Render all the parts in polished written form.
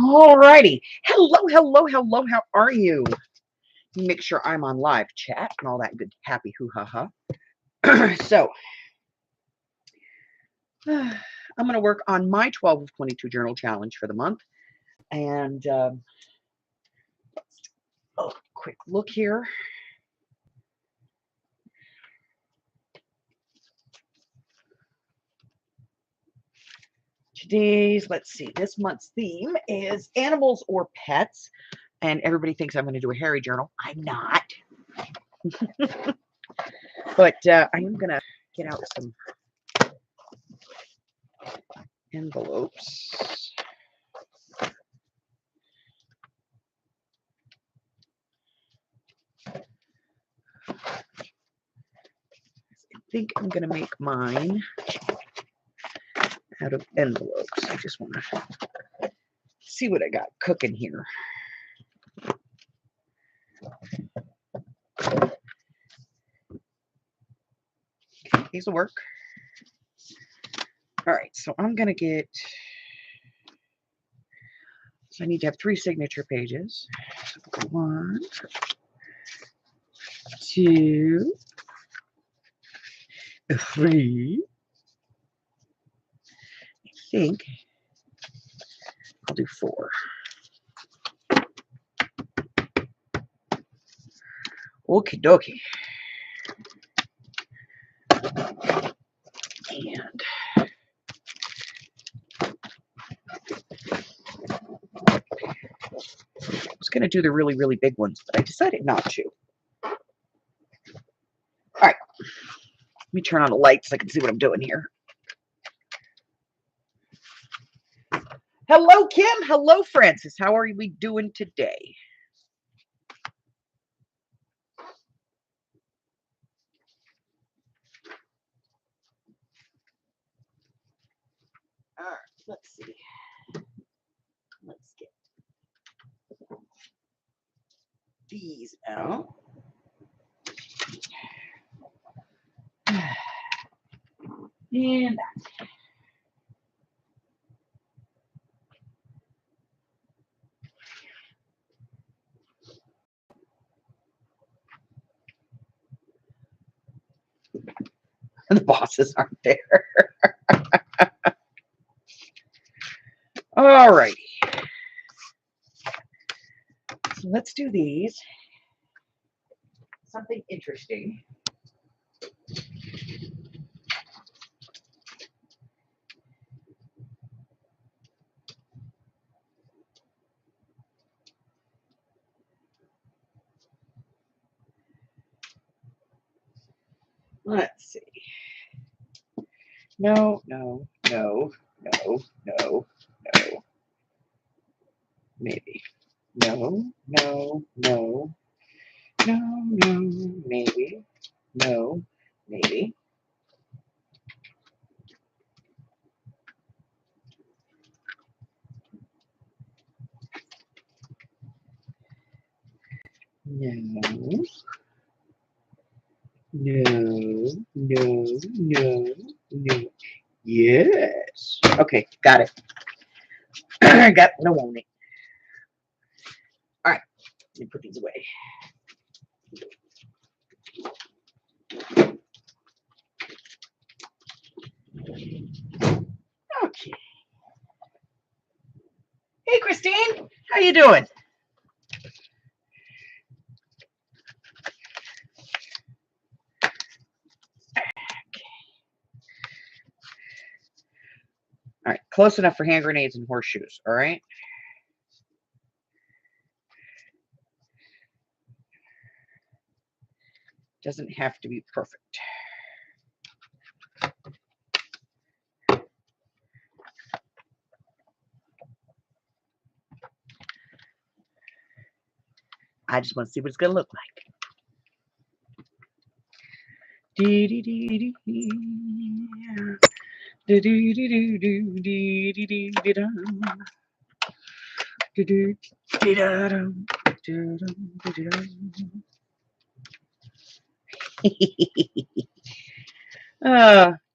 Alrighty. Hello, hello, hello. How are you? Make sure I'm on live chat and all that good happy hoo-ha-ha. So, I'm going to work on my 12 of 22 journal challenge for the month. And quick look here. Let's see, this month's theme is animals or pets. And everybody thinks I'm going to do a hairy journal. I'm not. But I am going to get out some envelopes. I think I'm going to make mine out of envelopes. I just want to see what I got cooking here. Okay, these will work. All right, so I'm going to get, so I need to have 3 signature pages. So 1, 2, 3. I think I'll do 4. Okie dokie. And I was going to do the really, really big ones, but I decided not to. All right. Let me turn on the lights so I can see what I'm doing here. Hello, Kim. Hello, Francis. How are we doing today? All right, let's see. Let's get these out. And that. The bosses aren't there. All righty. So let's do these. Something interesting. Let's see. No, no, no, no, no, no. Maybe. No, no, no, no, no, maybe. No, maybe. No. No, no, no, no. Yes. Okay, got it. I got no on it. All right, let me put these away. Okay. Hey, Christine, how you doing? All right, close enough for hand grenades and horseshoes, all right? Doesn't have to be perfect. I just want to see what it's going to look like.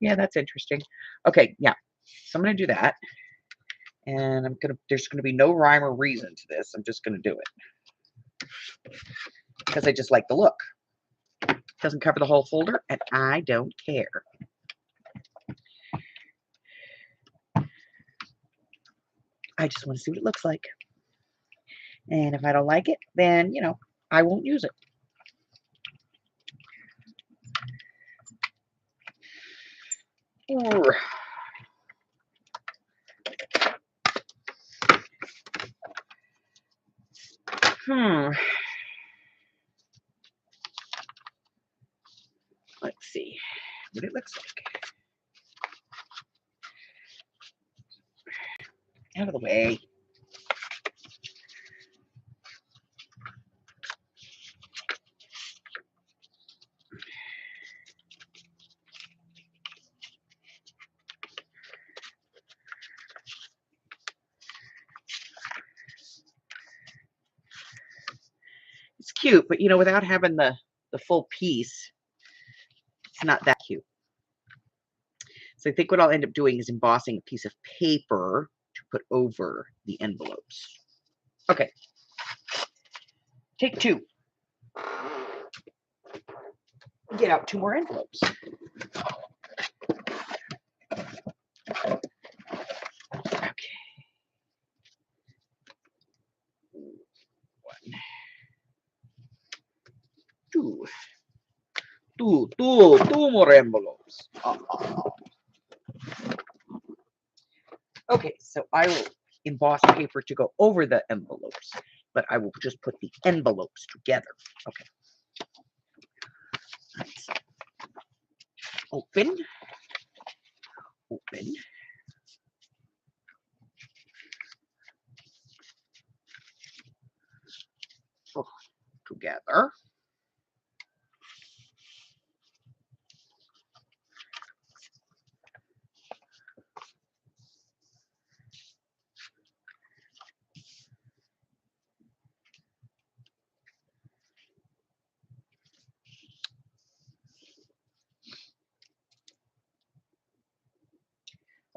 Yeah, that's interesting. Okay, yeah. So I'm going to do that. And there's gonna be no rhyme or reason to this. I'm just gonna do it. Because I just like the look. Doesn't cover the whole folder, and I don't care. I just want to see what it looks like. And if I don't like it, then, you know, I won't use it. Let's see what it looks like. Out of the way. It's cute, but you know, without having the full piece, it's not that cute. So I think what I'll end up doing is embossing a piece of paper to put over the envelopes. Okay. Take two. Get out 2 more envelopes. Okay. 1, 2. Two more envelopes. Okay, so I will emboss paper to go over the envelopes, but I will just put the envelopes together. Okay. Right, so open. Oh, together.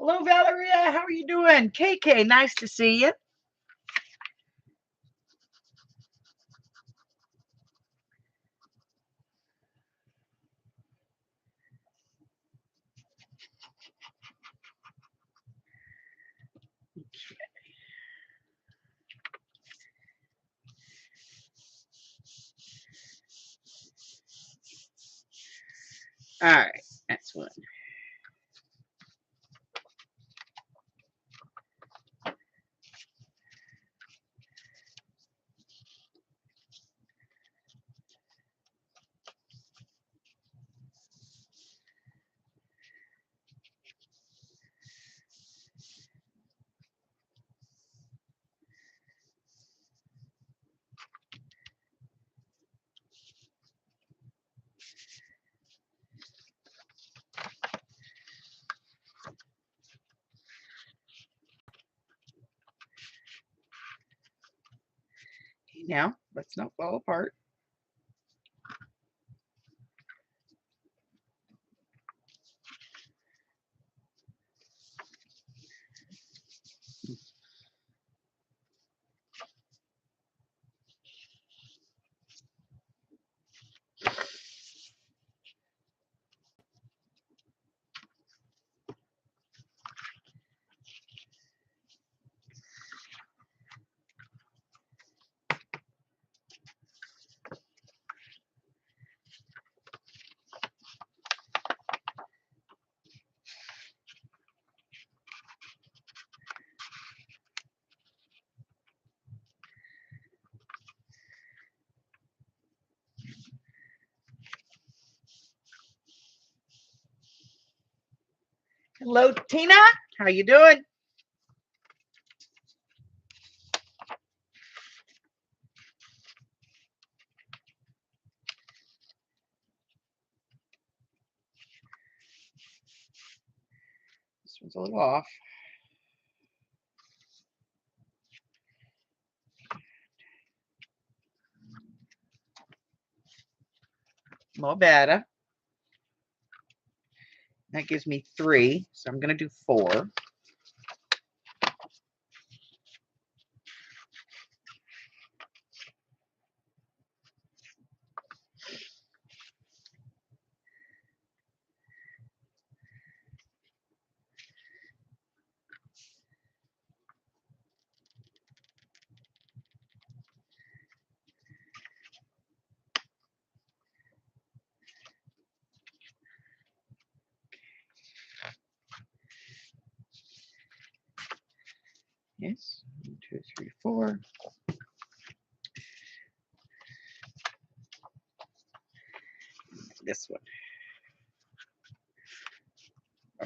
Hello, Valeria. How are you doing? KK, nice to see you. All right, that's one. Now, let's not fall apart. Hello, Tina. How you doing? This one's a little off. More better. That gives me 3, so I'm going to do 4. Yes. 1, 2, 3, 4. This one.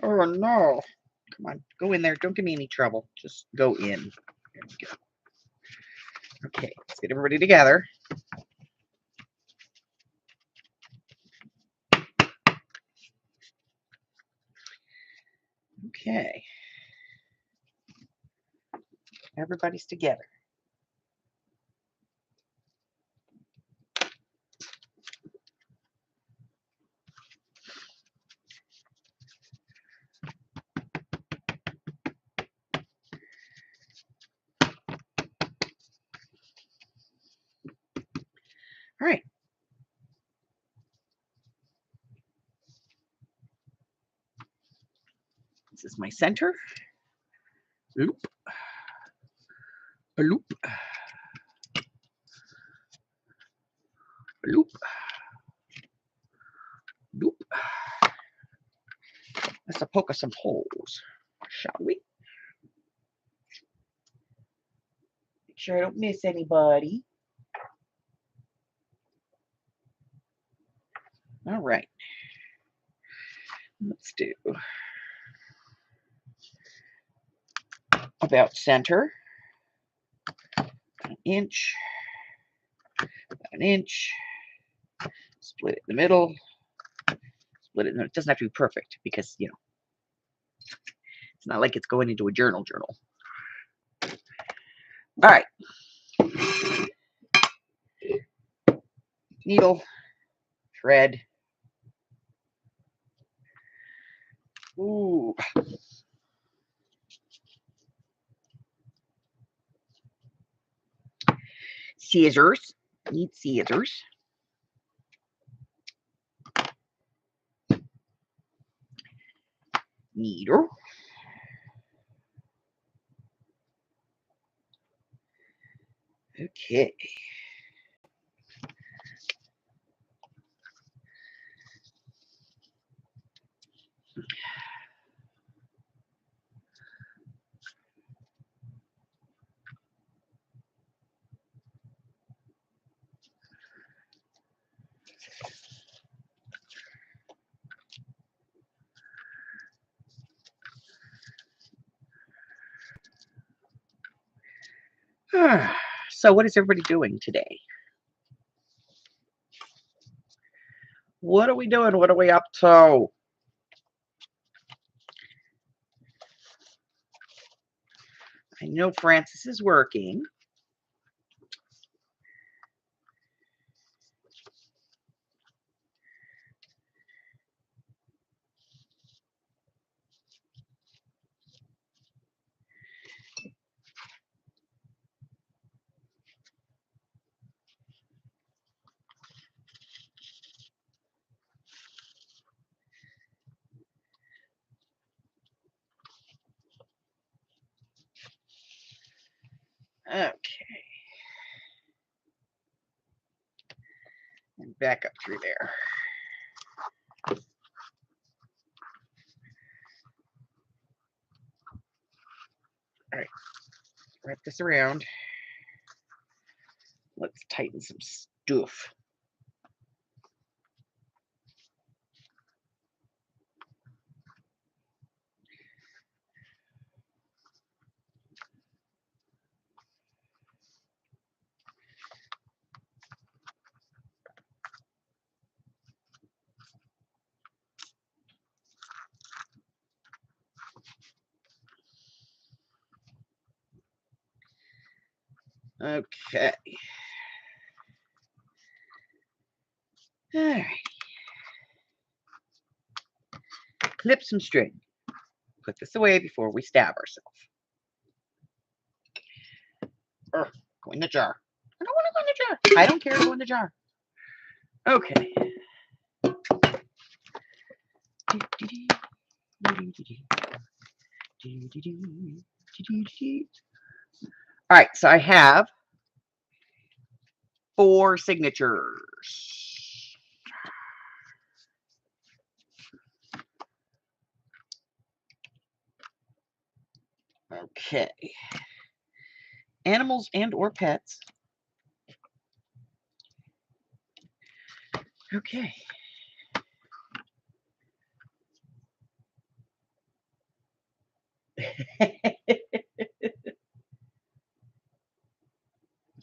Oh no. Come on. Go in there. Don't give me any trouble. Just go in. There we go. Okay. Let's get everybody together. Okay. Everybody's together. All right. This is my center. Loop. A loop. A loop. Loop. Let's poke us some holes, shall we? Make sure I don't miss anybody. All right. Let's do about center. An inch. About an inch. Split it in the middle. Split it. It doesn't have to be perfect because, you know, it's not like it's going into a journal. All right. Needle. Thread. Ooh. Scissors. Need scissors. Needle. Okay. So what is everybody doing today? What are we doing? What are we up to? I know Francis is working. Okay. And back up through there. All right. Wrap this around. Let's tighten some stuff. Okay. All right. Clip some string. Put this away before we stab ourselves. Go in the jar. I don't want to go in the jar. I don't care to go in the jar. Okay. All right, so I have 4 signatures. Okay. Animals and or pets. Okay.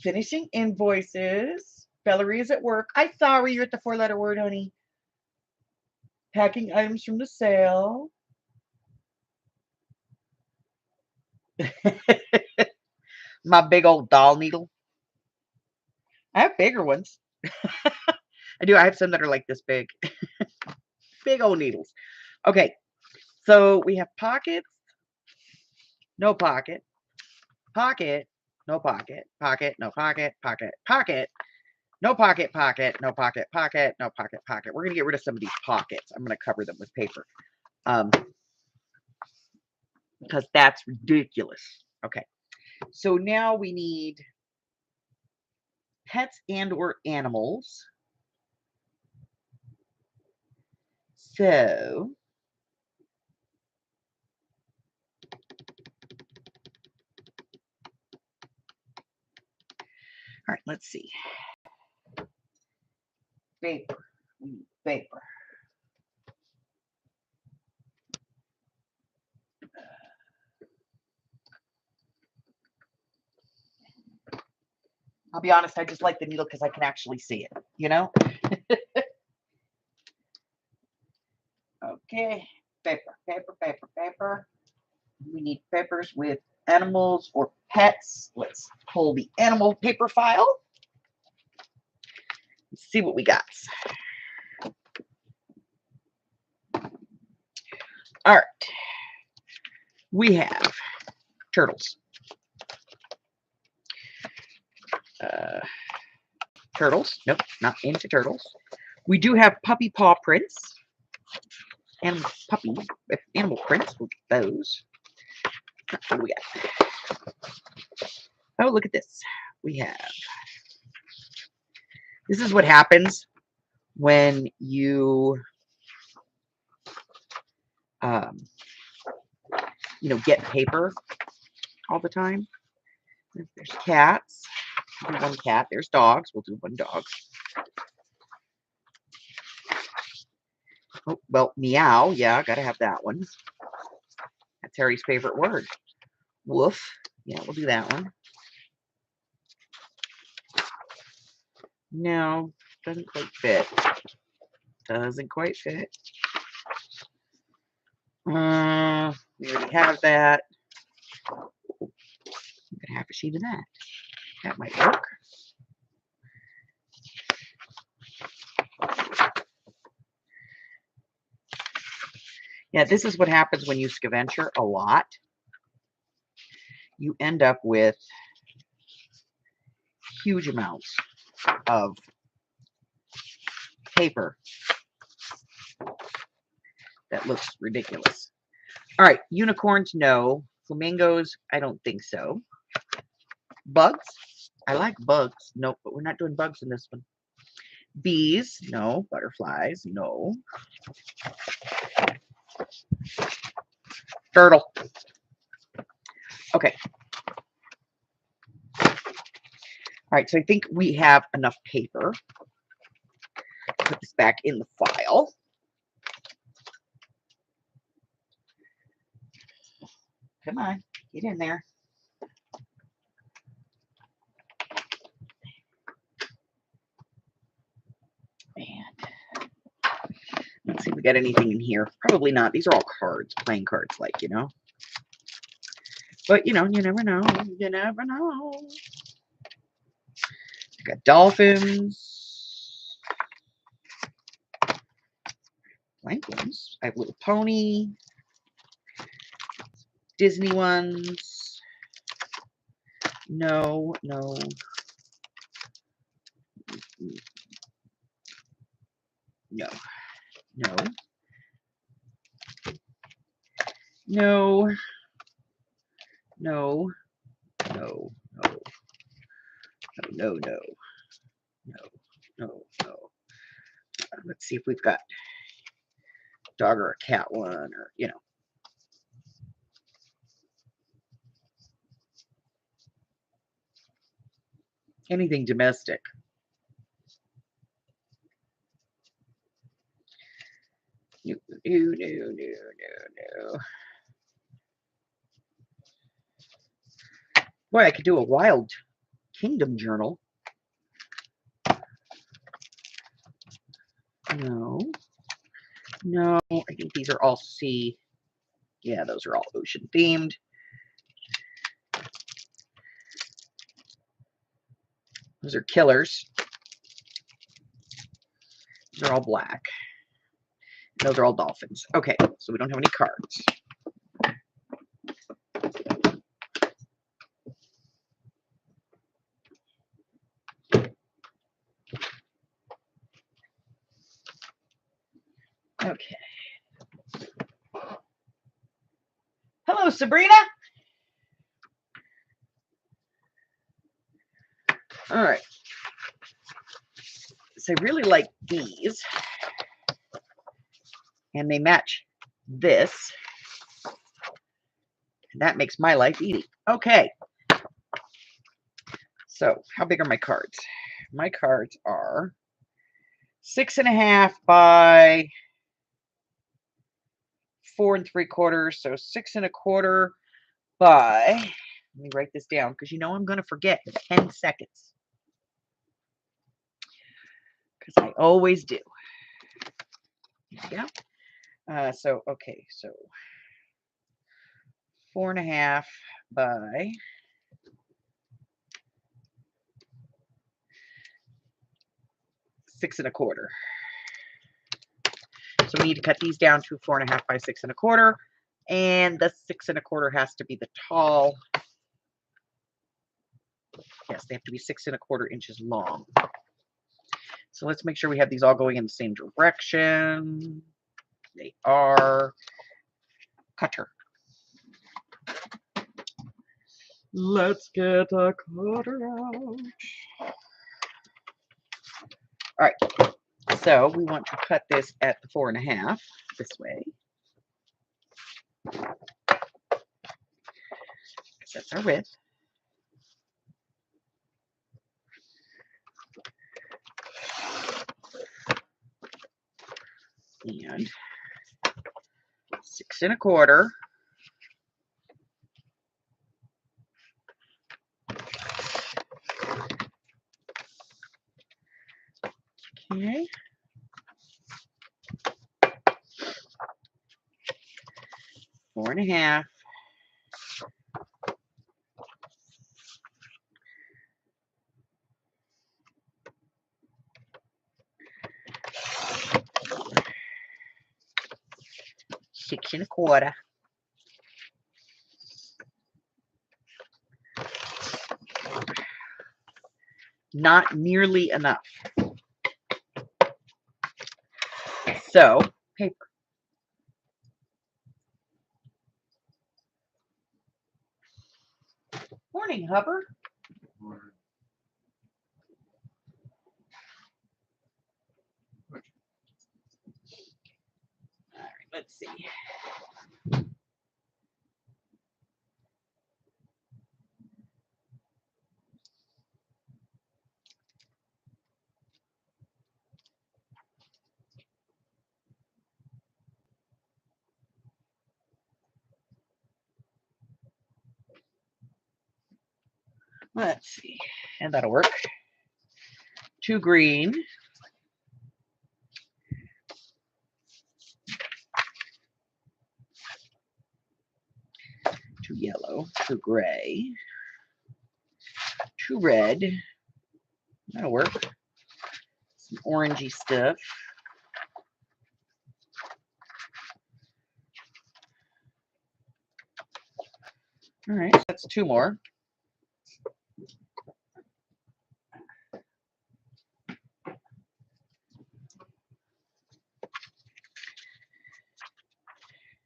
Finishing invoices. Valerie is at work. I'm sorry, you're at the 4-letter word, honey. Packing items from the sale. My big old doll needle. I have bigger ones. I do. I have some that are like this big. Big old needles. Okay. So we have pockets. No pocket. Pocket. No pocket. Pocket. No pocket. Pocket. Pocket. No pocket. Pocket. No pocket. Pocket. No pocket. Pocket. We're going to get rid of some of these pockets. I'm going to cover them with paper. Because that's ridiculous. Okay. So now we need pets and or animals. So all right, let's see. Paper. We need paper. I'll be honest, I just like the needle because I can actually see it, you know? Okay, paper, paper, paper, paper. We need papers with animals or pets. Let's pull the animal paper file. Let's see what we got. All right. We have turtles. Turtles. Nope, not into turtles. We do have puppy paw prints. And puppy animal prints. We'll get those. What do we got? Oh, look at this. We have. This is what happens when you, get paper all the time. There's cats. We'll do one cat. There's dogs. We'll do one dog. Oh, well, meow. Yeah, gotta have that one. That's Harry's favorite word. Woof. Yeah, we'll do that one. No, doesn't quite fit. Doesn't quite fit. We already have that. I'm gonna have a sheet of that. That might work. Yeah, this is what happens when you scavenger a lot. You end up with huge amounts of paper that looks ridiculous. All right, unicorns, no. Flamingos, I don't think so. Bugs, I like bugs. Nope, but we're not doing bugs in this one. Bees, no. Butterflies, no. Turtle. Okay. All right, so I think we have enough paper. Put this back in the file. Come on, get in there. And let's see if we got anything in here. Probably not. These are all cards, playing cards, like, you know. But, you know, you never know. You never know. I got dolphins. Blank ones. I have Little Pony. Disney ones. No, no. No. No. No. No. No. No. No. No. No. No. No. Let's see if we've got a dog or a cat one, or, you know. Anything domestic. No. Boy, I could do a Wild Kingdom journal. No. No, I think these are all sea. Yeah, those are all ocean themed. Those are killers. Those are all black. Those are all dolphins. Okay, so we don't have any cards. Okay. Hello, Sabrina. All right. So I really like these. And they match this. And that makes my life easy. Okay. So how big are my cards? My cards are 6.5 by 4 3/4. So 6 1/4 by, let me write this down because you know I'm going to forget in 10 seconds. Because I always do. There we go. So, okay, so 4.5 by 6 1/4. So we need to cut these down to 4.5 by 6 1/4. And the 6 1/4 has to be the tall. Yes, they have to be 6 1/4 inches long. So let's make sure we have these all going in the same direction. They are. Cutter. Let's get a cutter out. All right. So we want to cut this at the 4.5 this way. That's our width. And 6 1/4. Okay. 4.5. Six and a quarter. Not nearly enough. So, paper. Morning, Hubbard. Morning. All right, let's see. Let's see. And that'll work. 2 green. 2 yellow. 2 gray. 2 red. That'll work. Some orangey stuff. All right, that's 2 more.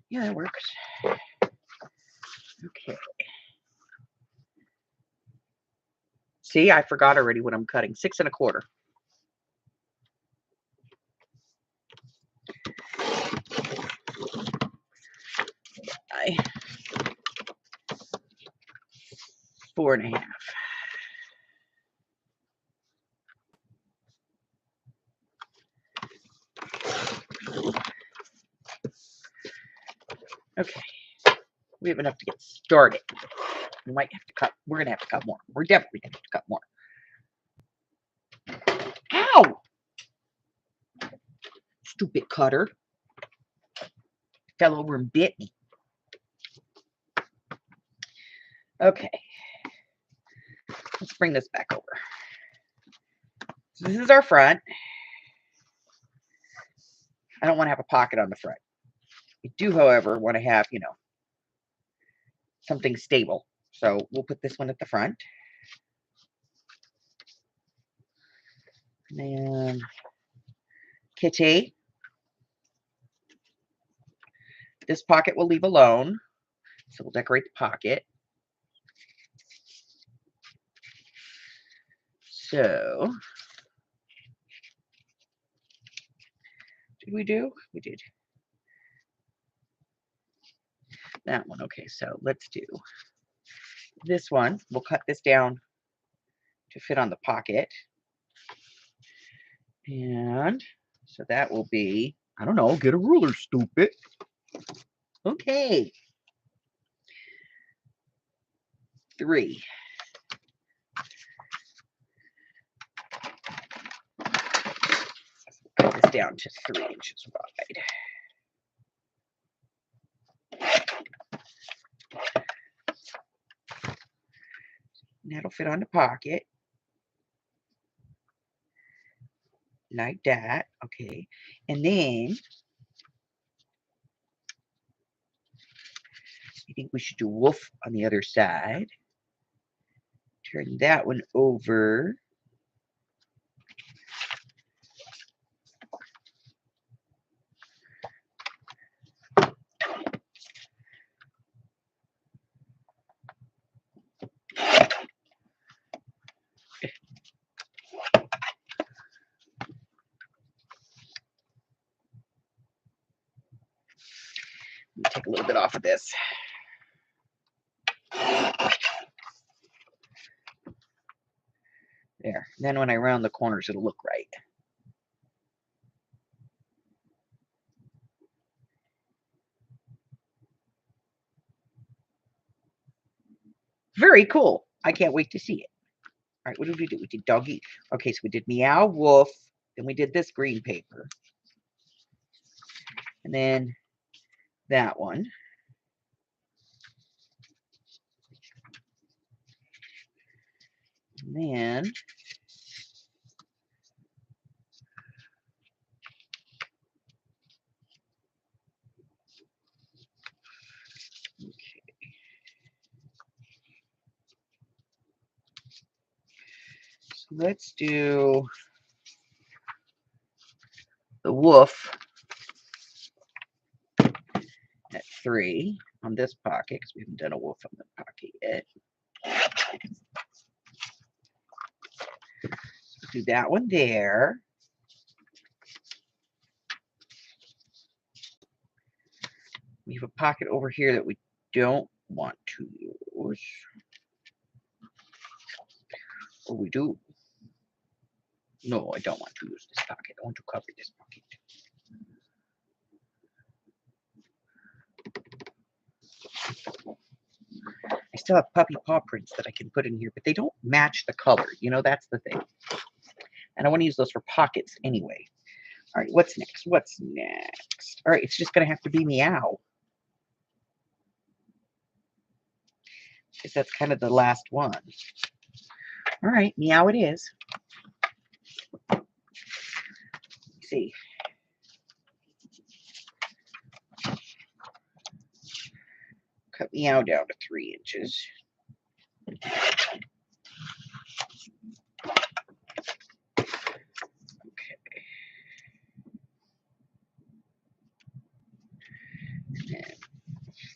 Yeah, that works. Okay. See, I forgot already what I'm cutting. 6 1/4. I 4.5. Okay. We have enough to get started. We might have to cut. We're going to have to cut more. We're definitely going to have to cut more. Ow! Stupid cutter. Fell over and bit me. Okay. Let's bring this back over. So this is our front. I don't want to have a pocket on the front. I do, however, want to have, something stable. So we'll put this one at the front. And then Kitty. This pocket we'll leave alone. So we'll decorate the pocket. So, did we do? We did. That one. Okay, so let's do this one. We'll cut this down to fit on the pocket. And so that will be, I don't know, get a ruler, stupid. Okay. 3. Cut this down to 3 inches wide. And that'll fit on the pocket. Like that. Okay. And then I think we should do wolf on the other side. Turn that one over. Take a little bit off of this. There. And then when I round the corners, it'll look right. Very cool. I can't wait to see it. All right, what did we do? We did doggy. Okay, so we did meow, wolf. Then we did this green paper. And then that one. And then so let's do the wolf at 3 on this pocket because we haven't done a wolf on the pocket yet. Do that one there. We have a pocket over here that we don't want to use. Or we do. No, I don't want to use this pocket. I want to cover this pocket. I still have puppy paw prints that I can put in here, but they don't match the color. That's the thing. And I want to use those for pockets anyway. All right, what's next? What's next? All right, it's just going to have to be meow. Because that's kind of the last one. All right, meow it is. Let's see. Cut meow down to 3 inches. Okay. And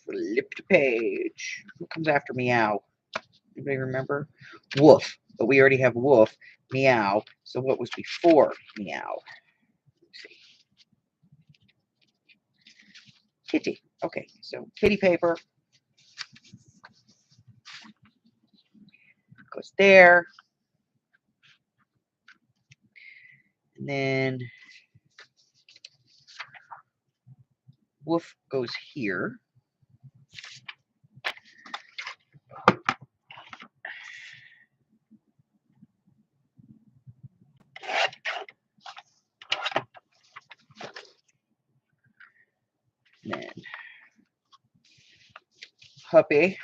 flip the page. Who comes after meow? Anybody remember? Woof. But we already have woof, meow. So what was before meow? Let's see. Kitty. Okay, so kitty paper goes there. And then woof goes here. puppy.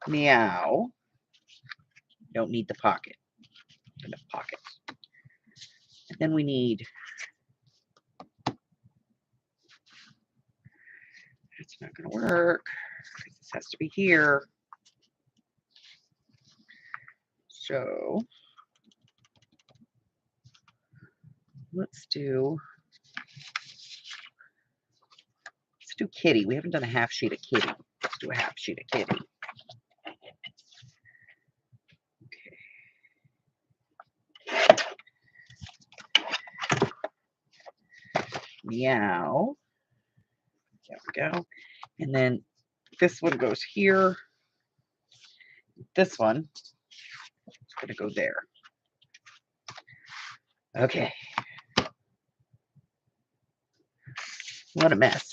Meow. Don't need the pocket. Enough pockets. And then we need. That's not going to work. This has to be here. So let's do Kitty. We haven't done a half sheet of Kitty. Let's do a half sheet of Kitty. Meow. There we go. And then this one goes here. This one is going to go there. Okay. What a mess.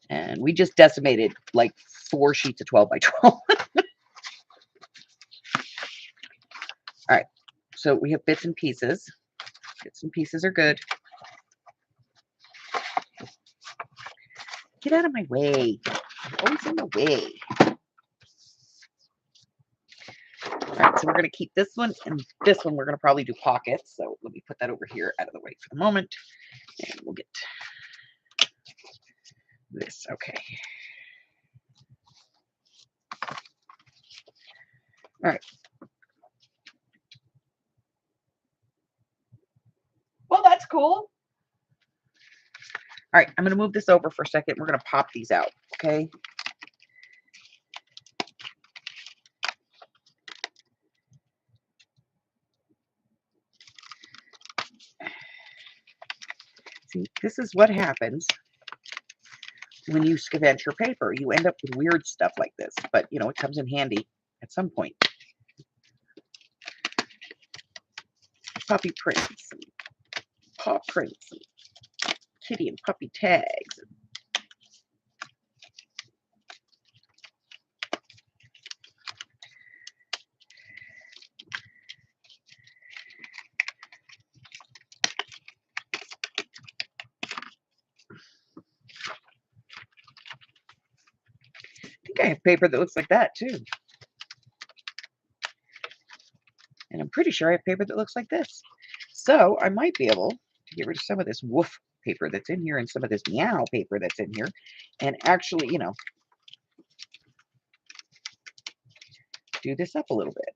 And we just decimated like 4 sheets of 12 by 12. All right. So we have bits and pieces. Bits and pieces are good. Get out of my way. You're always in the way. All right, so we're going to keep this one, and this one we're going to probably do pockets. So let me put that over here out of the way for the moment. And we'll get this. Okay. All right. Well, that's cool. All right, I'm going to move this over for a second. We're going to pop these out, okay? See, this is what happens when you scavenge your paper. You end up with weird stuff like this, but, you know, it comes in handy at some point. Puppy prints, and paw prints, and kitty and puppy tags. I think I have paper that looks like that too. And I'm pretty sure I have paper that looks like this. So I might be able to get rid of some of this woof paper that's in here and some of this meow paper that's in here. And actually, you know, do this up a little bit.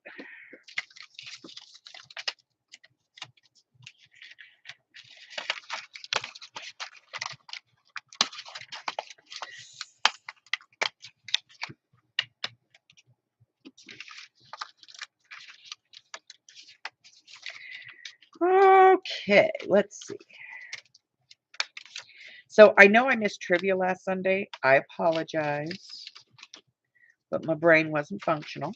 Okay, let's see. So I know I missed trivia last Sunday. I apologize, but my brain wasn't functional.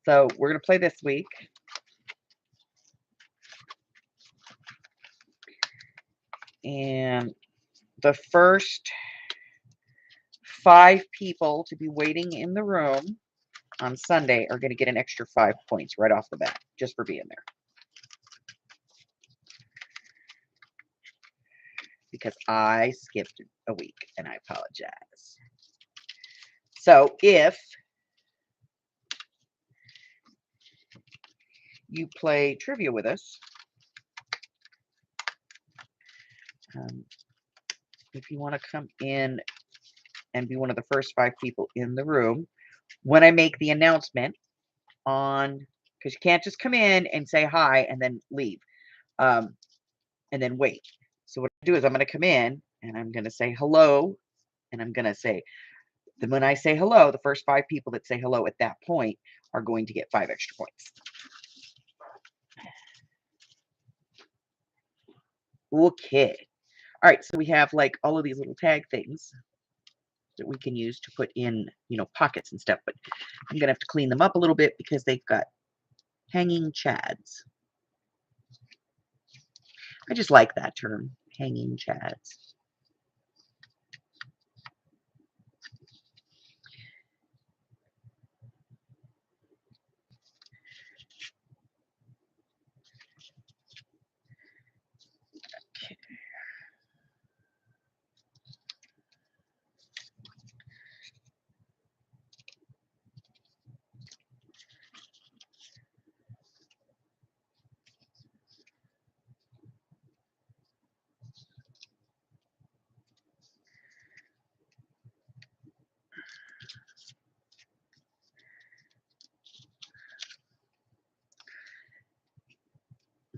So we're going to play this week. And the first 5 people to be waiting in the room on Sunday are going to get an extra 5 points right off the bat, just for being there. Because I skipped a week, and I apologize. So if you play trivia with us, if you want to come in and be one of the first 5 people in the room, when I make the announcement on, because you can't just come in and say hi and then leave, and then wait. So what I do is I'm going to come in and I'm going to say hello, and I'm going to say, then when I say hello, the first 5 people that say hello at that point are going to get 5 extra points. Okay. All right, so we have like all of these little tag things that we can use to put in, you know, pockets and stuff, but I'm going to have to clean them up a little bit because they've got hanging chads. I just like that term, hanging chads.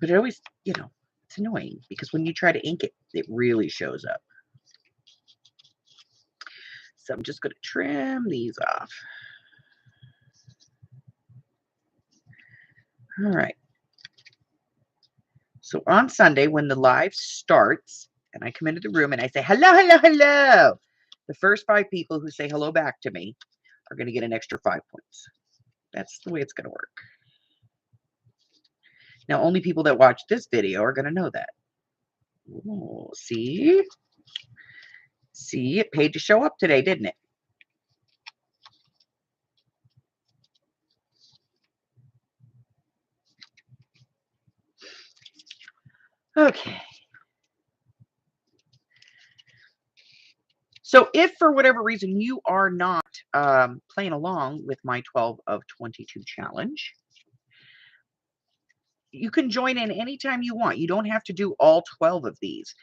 But it always, it's annoying because when you try to ink it, it really shows up. So I'm just going to trim these off. All right. So on Sunday, when the live starts, and I come into the room and I say, hello, hello, hello, the first 5 people who say hello back to me are going to get an extra 5 points. That's the way it's going to work. Now, only people that watch this video are going to know that. Ooh, see? See, it paid to show up today, didn't it? Okay. So if for whatever reason you are not playing along with my 12 of 22 challenge, you can join in anytime you want. You don't have to do all 12 of these.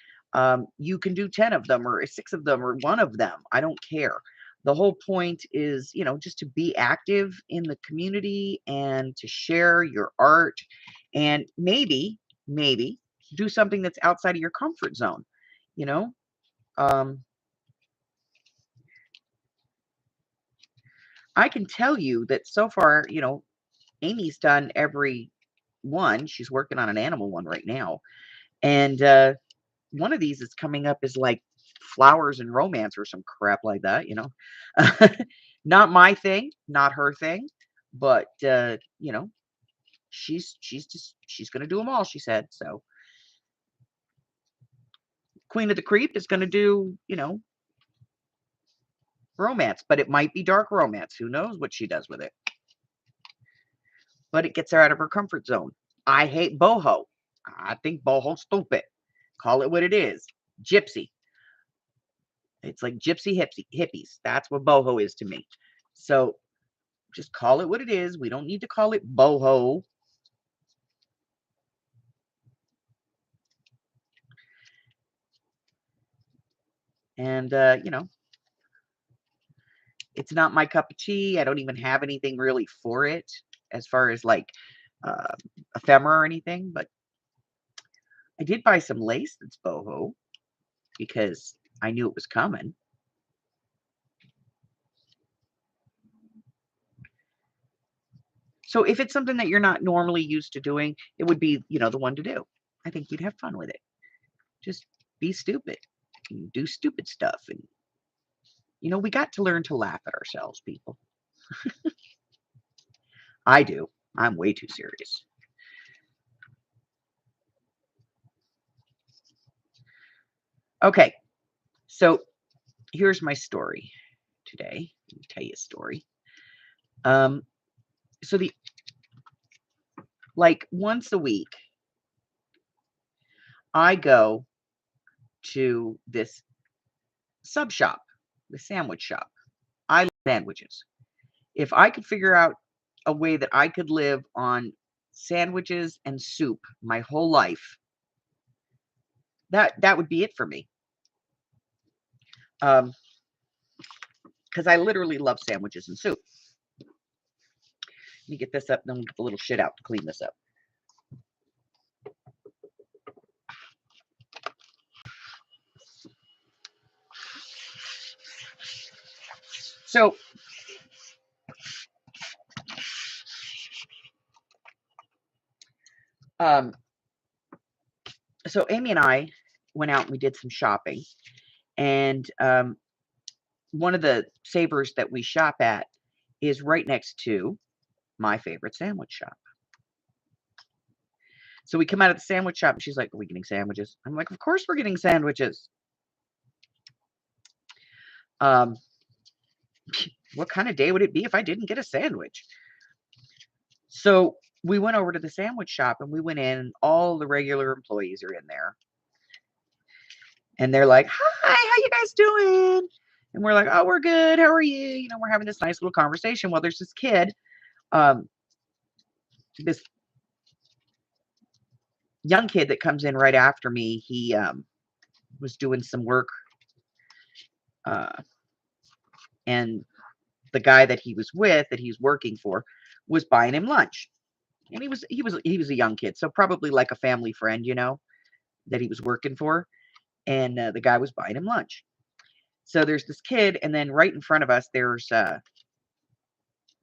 You can do 10 of them or 6 of them or 1 of them. I don't care. The whole point is, just to be active in the community and to share your art and maybe do something that's outside of your comfort zone, I can tell you that so far, Amy's done every one. She's working on an animal one right now. And one of these is coming up is like flowers and romance or some crap like that, Not my thing, not her thing, but she's gonna do them all, she said. So Queen of the Creep is gonna do, romance, but it might be dark romance. Who knows what she does with it? But it gets her out of her comfort zone. I hate boho. I think boho's stupid. Call it what it is. Gypsy. It's like gypsy hippies. That's what boho is to me. So just call it what it is. We don't need to call it boho. And, it's not my cup of tea. I don't even have anything really for it as far as like ephemera or anything. But I did buy some lace that's boho because I knew it was coming. So if it's something that you're not normally used to doing, it would be, the one to do. I think you'd have fun with it. Just be stupid and do stupid stuff. And, we got to learn to laugh at ourselves, people. I do. I'm way too serious. Okay. So here's my story today. Let me tell you a story. So once a week, I go to this sub shop, the sandwich shop. I love sandwiches. If I could figure out a way that I could live on sandwiches and soup my whole life, that would be it for me. Because I literally love sandwiches and soup. Let me get this up, then we'll get the little shit out to clean this up. So so Amy and I went out and we did some shopping, and one of the Savers that we shop at is right next to my favorite sandwich shop. So we come out of the sandwich shop and she's like, "Are we getting sandwiches?" I'm like, "Of course we're getting sandwiches." What kind of day would it be if I didn't get a sandwich? So we went over to the sandwich shop and we went in, and all the regular employees are in there. And they're like, "Hi, how you guys doing?" And we're like, "Oh, we're good. How are you?" We're having this nice little conversation. Well, there's this kid, this young kid that comes in right after me. He was doing some work, and the guy that he was with, that he's working for, was buying him lunch. And he was a young kid, so probably like a family friend, that he was working for. And the guy was buying him lunch. So there's this kid, and then right in front of us, there's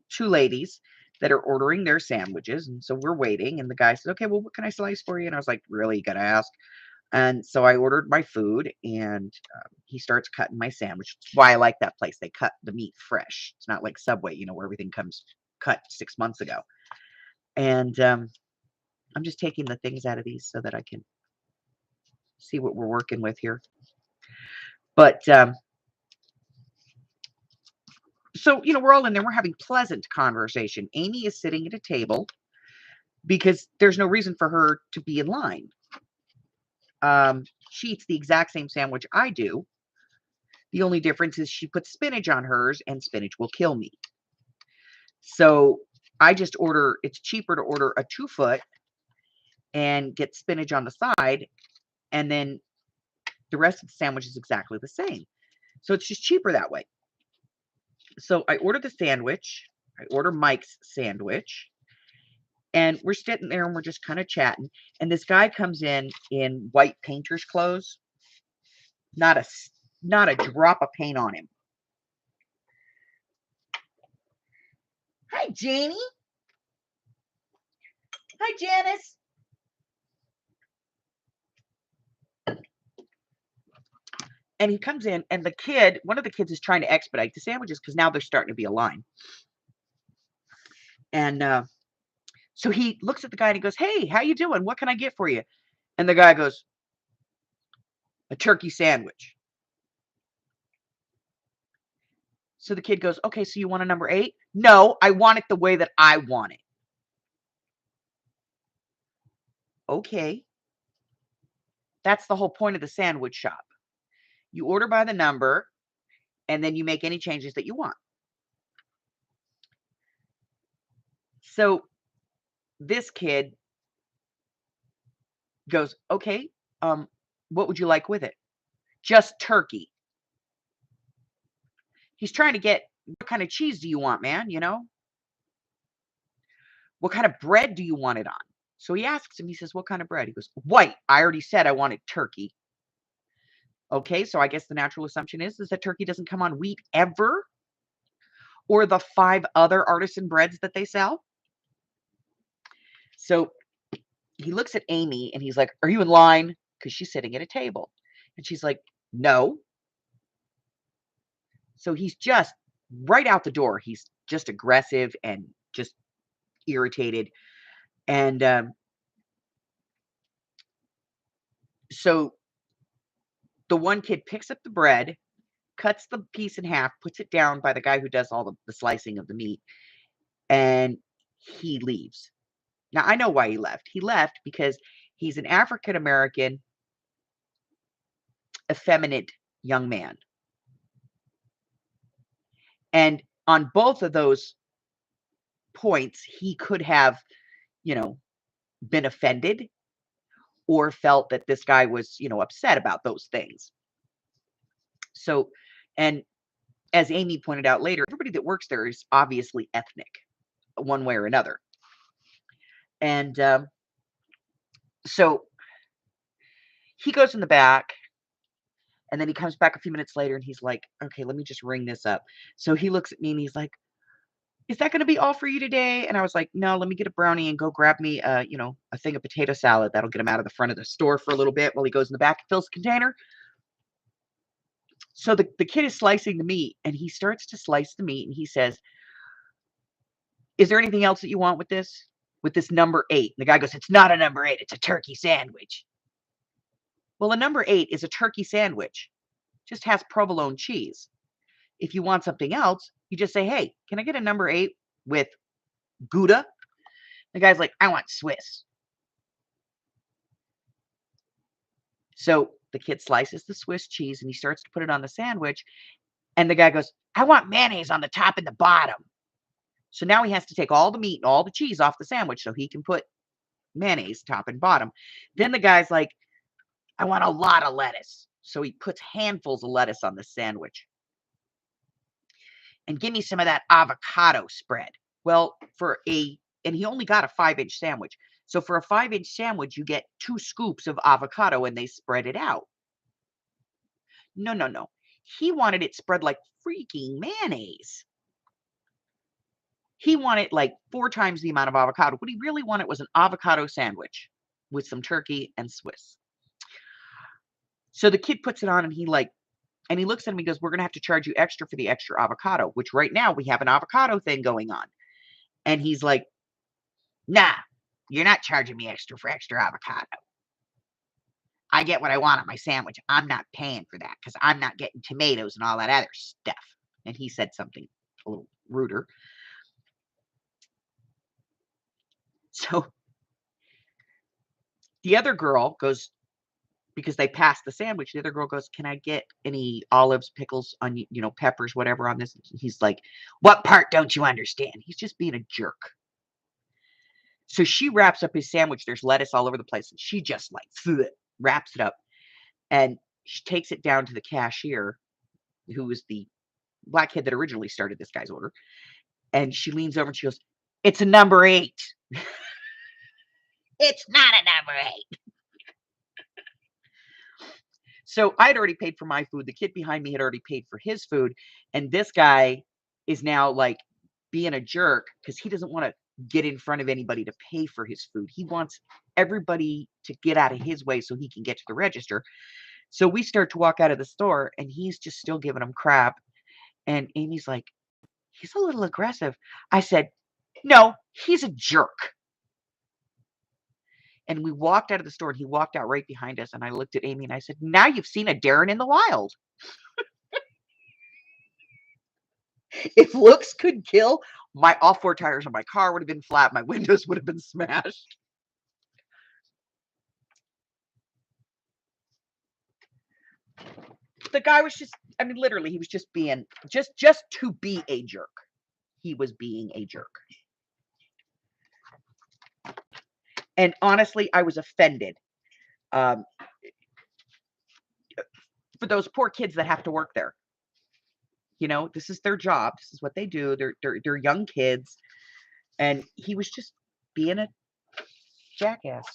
two ladies that are ordering their sandwiches. And so we're waiting, and the guy says, "Okay, well, what can I slice for you?" And I was like, "Really? You gotta ask." And so I ordered my food, and he starts cutting my sandwich. That's why I like that place. They cut the meat fresh. It's not like Subway, where everything comes cut 6 months ago. And I'm just taking the things out of these so that I can see what we're working with here. But so, we're all in there. We're having pleasant conversation. Amy is sitting at a table because there's no reason for her to be in line. She eats the exact same sandwich I do. The only difference is she puts spinach on hers, and spinach will kill me. So I just order, it's cheaper to order a 2-foot and get spinach on the side, and then the rest of the sandwich is exactly the same. So it's just cheaper that way. So I order the sandwich. I order Mike's sandwich. And we're sitting there and we're just kind of chatting. And this guy comes in white painter's clothes. Not a drop of paint on him. Hi, Janie. Hi, Janice. And he comes in, and one of the kids is trying to expedite the sandwiches because now they're starting to be a line. And so he looks at the guy and he goes, "Hey, how you doing? What can I get for you?" And the guy goes, "A turkey sandwich." So the kid goes, "Okay, so you want a number 8? No, I want it the way that I want it." Okay. That's the whole point of the sandwich shop. You order by the number, and then you make any changes that you want. So this kid goes, "Okay, what would you like with it?" "Just turkey." He's trying to get, "What kind of cheese do you want, man? What kind of bread do you want it on?" So he asks him, he says, "What kind of bread?" He goes, "White. I already said I wanted turkey." Okay, so I guess the natural assumption is that turkey doesn't come on wheat ever, or the 5 other artisan breads that they sell. So he looks at Amy and he's like, "Are you in line?" Because she's sitting at a table. And she's like, "No." So he's just right out the door. He's just aggressive and just irritated. And so the one kid picks up the bread, cuts the piece in half, puts it down by the guy who does all the slicing of the meat, and he leaves. Now, I know why he left. He left because he's an African American, effeminate young man. And on both of those points, he could have, been offended or felt that this guy was, upset about those things. So, and as Amy pointed out later, everybody that works there is obviously ethnic, one way or another. And so he goes in the back, and then he comes back a few minutes later and he's like, "Okay, let me just ring this up." So he looks at me and he's like, "Is that going to be all for you today?" And I was like, "No, let me get a brownie and go grab me a thing of potato salad. That'll get him out of the front of the store for a little bit while he goes in the back and fills the container." So the kid is slicing the meat, and he starts to slice the meat, and he says, "Is there anything else that you want with this? With this number 8?" And the guy goes, "It's not a number 8, it's a turkey sandwich." Well, a number 8 is a turkey sandwich. Just has provolone cheese. If you want something else, you just say, "Hey, can I get a number 8 with Gouda?" The guy's like, "I want Swiss." So the kid slices the Swiss cheese and he starts to put it on the sandwich. And the guy goes, "I want mayonnaise on the top and the bottom." So now he has to take all the meat and all the cheese off the sandwich so he can put mayonnaise top and bottom. Then the guy's like, "I want a lot of lettuce." So he puts handfuls of lettuce on the sandwich. "And give me some of that avocado spread." Well, for a and he only got a 5-inch sandwich. So for a 5-inch sandwich, you get 2 scoops of avocado and they spread it out. No, no, no. He wanted it spread like freaking mayonnaise. He wanted like 4 times the amount of avocado. What he really wanted was an avocado sandwich with some turkey and Swiss. So the kid puts it on and he looks at him, he goes, "We're gonna have to charge you extra for the extra avocado," which right now we have an avocado thing going on. And he's like, "Nah, you're not charging me extra for extra avocado. I get what I want on my sandwich. I'm not paying for that because I'm not getting tomatoes and all that other stuff." And he said something a little ruder. So the other girl goes, because they passed the sandwich, the other girl goes, "Can I get any olives, pickles, onion, peppers, whatever on this?" He's like, "What part don't you understand?" He's just being a jerk. So she wraps up his sandwich. There's lettuce all over the place. And she just like wraps it up. And she takes it down to the cashier, who was the black kid that originally started this guy's order. And she leans over and she goes, "It's a number 8. It's not a number 8. So I'd already paid for my food. The kid behind me had already paid for his food. And this guy is now like being a jerk because he doesn't want to get in front of anybody to pay for his food. He wants everybody to get out of his way so he can get to the register. So we start to walk out of the store and he's just still giving him crap. And Amy's like, "He's a little aggressive." I said, "No, he's a jerk." And we walked out of the store and he walked out right behind us. And I looked at Amy and I said, "Now you've seen a Darren in the wild." If looks could kill, all 4 tires on my car would have been flat. My windows would have been smashed. The guy was just, I mean, literally, he was just being, just to be a jerk. He was being a jerk. And honestly, I was offended. For those poor kids that have to work there. This is their job. This is what they do. They're young kids. And he was just being a jackass.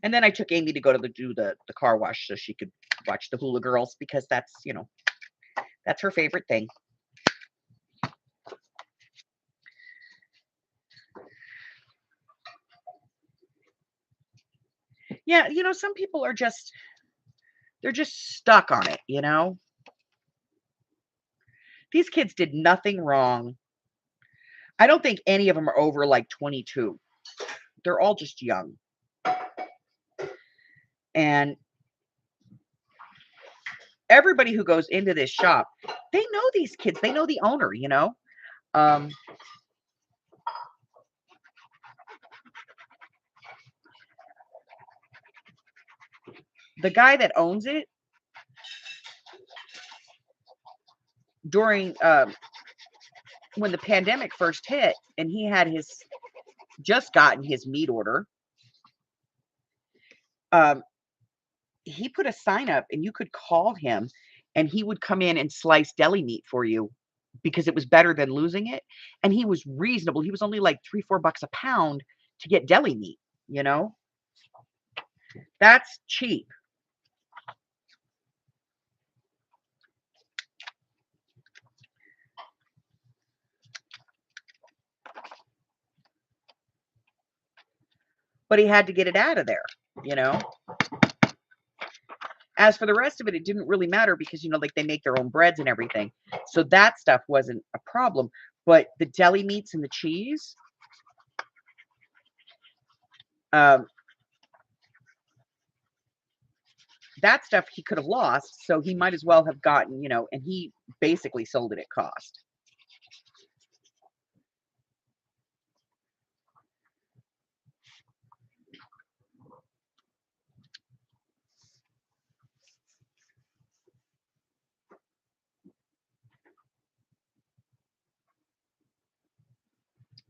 And then I took Amy to go to do the car wash so she could watch the Hula Girls because that's, that's her favorite thing. Yeah, some people are just, they're just stuck on it, These kids did nothing wrong. I don't think any of them are over like 22. They're all just young. And everybody who goes into this shop, they know these kids. They know the owner, the guy that owns it, during when the pandemic first hit and he had just gotten his meat order, he put a sign up and you could call him and he would come in and slice deli meat for you because it was better than losing it. And he was reasonable. He was only like $3-4 a pound to get deli meat, That's cheap. But he had to get it out of there, As for the rest of it, it didn't really matter because, like they make their own breads and everything. So that stuff wasn't a problem. But the deli meats and the cheese, that stuff he could have lost. So he might as well have gotten, and he basically sold it at cost.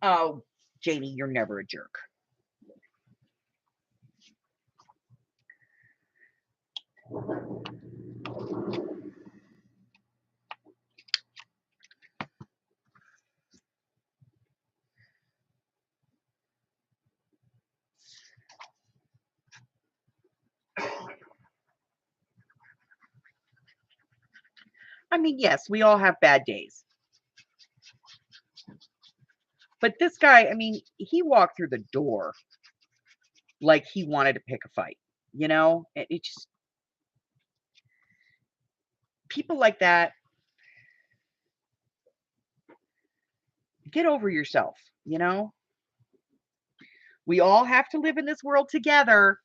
Oh, Jamie, you're never a jerk. I mean, yes, we all have bad days. But this guy, I mean, he walked through the door like he wanted to pick a fight. You know, it just, people like that, get over yourself, you know? We all have to live in this world together.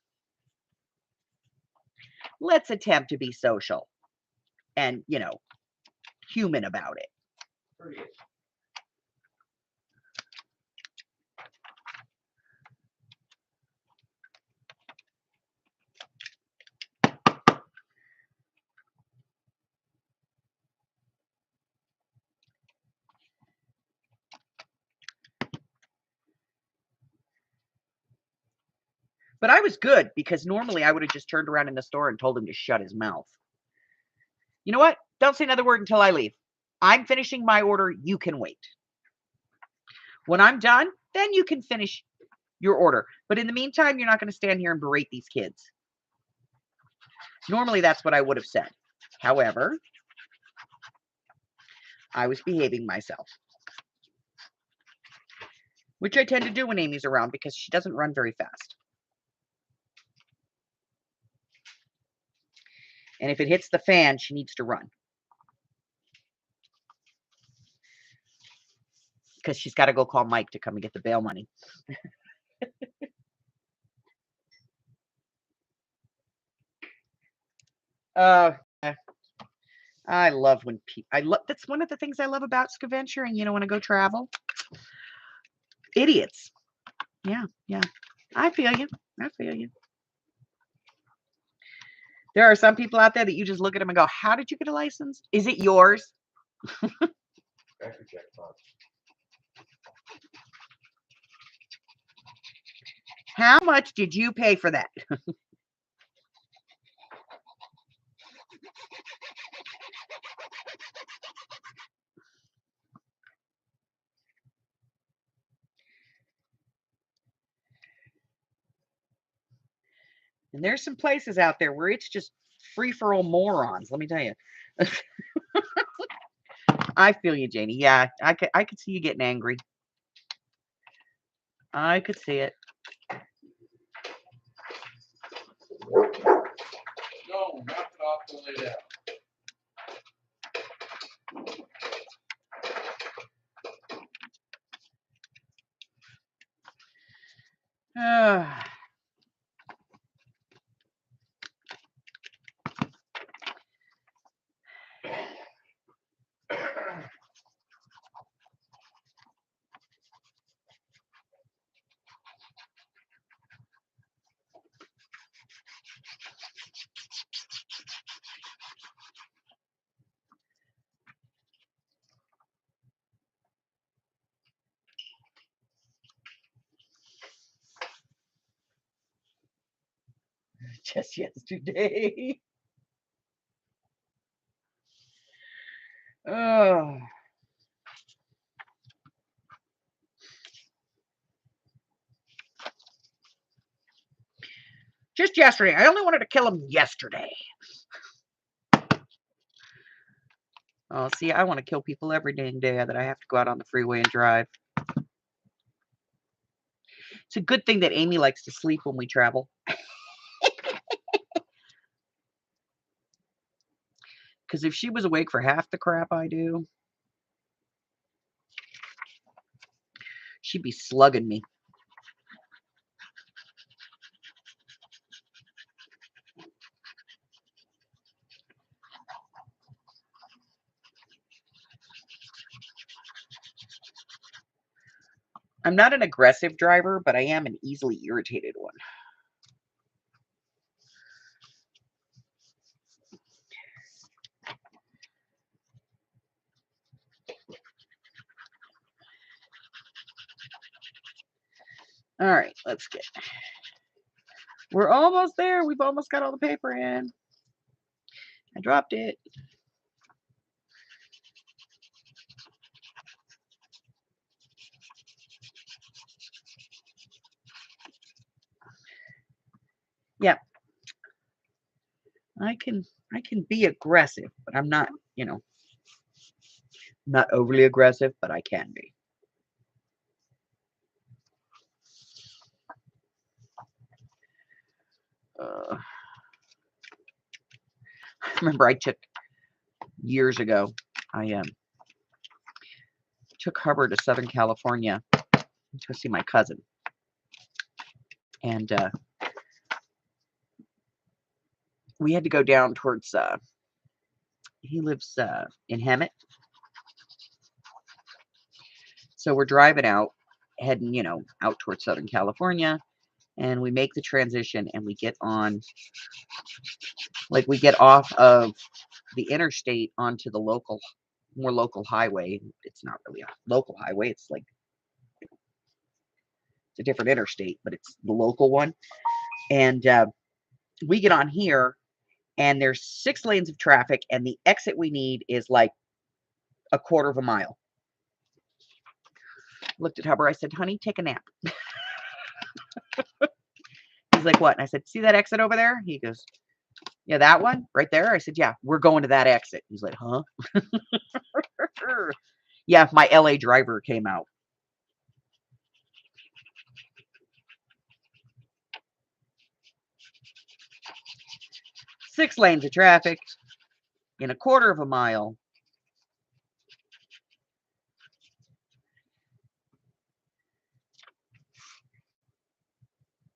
Let's attempt to be social and, you know, human about it. But I was good because normally I would have just turned around in the store and told him to shut his mouth. You know what? Don't say another word until I leave. I'm finishing my order. You can wait. When I'm done, then you can finish your order. But in the meantime, you're not going to stand here and berate these kids. Normally, that's what I would have said. However, I was behaving myself, which I tend to do when Amy's around because she doesn't run very fast. And if it hits the fan, she needs to run. Because she's got to go call Mike to come and get the bail money. I love when people, that's one of the things I love about scaventuring, you know, when I go travel. Idiots. Yeah. I feel you. There are some people out there that you just look at them and go, how did you get a license? Is it yours? How much did you pay for that? And there's some places out there where it's just free-for-all morons, let me tell you. I feel you, Janie. Yeah, I could see you getting angry. I could see it. No, knock it off and lay down. Just yesterday. Oh. Just yesterday. I only wanted to kill him yesterday. Oh, see, I want to kill people every dang day that I have to go out on the freeway and drive. It's a good thing that Amy likes to sleep when we travel. Because if she was awake for half the crap I do, she'd be slugging me. I'm not an aggressive driver, but I am an easily irritated one. All right, let's get. We're almost there. We've almost got all the paper in. I dropped it. Yeah. I can be aggressive, but I'm not, you know. Not overly aggressive, but I can be. I remember I took years ago. I took Hubbard to Southern California to see my cousin, and we had to go down towards. He lives in Hemet, so we're driving out, heading out towards Southern California, and we make the transition, and we get on, like we get off of the interstate onto the more local highway. It's not really a local highway. It's like it's a different interstate, but it's the local one. And we get on here, and there's 6 lanes of traffic, and the exit we need is like a quarter of a mile. Looked at Hubbard. I said, honey, take a nap. He's like, what? And I said, see that exit over there? He goes, yeah, that one right there. I said, yeah, we're going to that exit. He's like, huh? Yeah, my LA driver came out. Six lanes of traffic in a quarter of a mile.